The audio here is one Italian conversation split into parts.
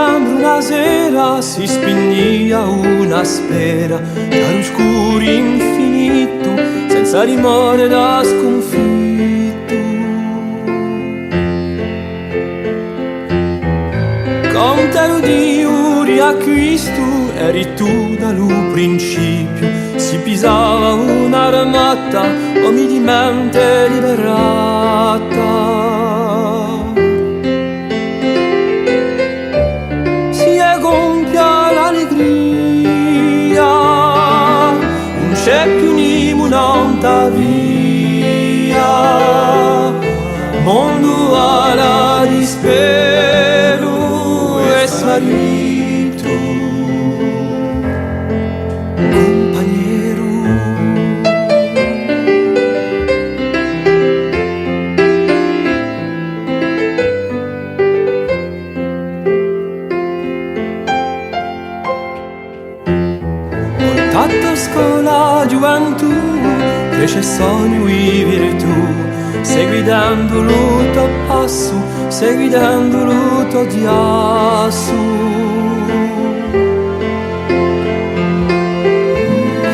dicembre una sera si spegnia una spera, chiaroscuro infinito, senza dimore da sconfitto. Contero di uri a Cristo, eri tu dallo principio, si pisava un'armata, ogni di mente liberata. C'è più un'onta via, mondo alla dispero è smarrito, compagnero. Portato scuola gioventù, cresce sogno e virtù, seguidando il tuo passo, seguidando il tuo diasso.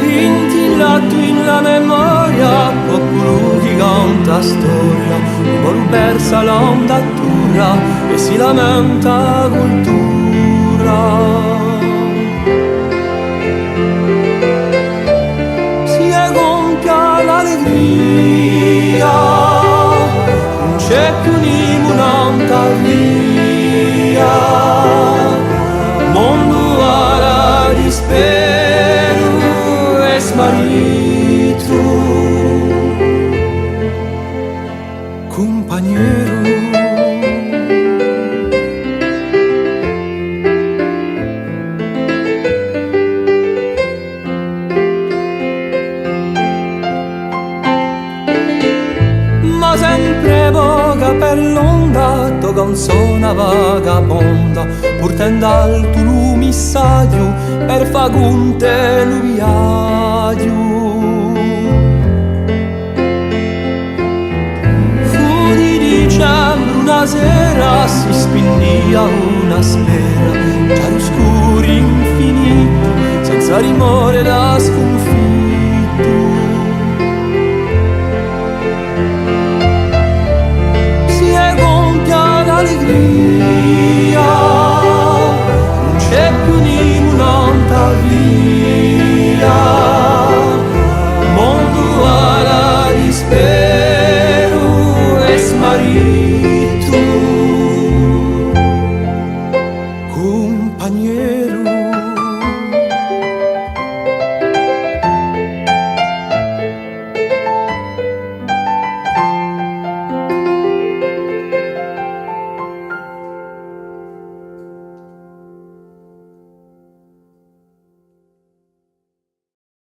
Intillato in la memoria, popolo che canta storia, un persa l'ondatura e si lamenta cultura. Non c'è più un'onta via, mondo alla dispero è smarrito, compagnero. Sempre voga per l'onda, tua canzone vagabonda, portando al tuo lumissaggio per fa conte l'uviaggio. Fu di dicembre una sera si spegnia una spera, chiaroscuro infinito, senza dimore da sconfitto. Allegria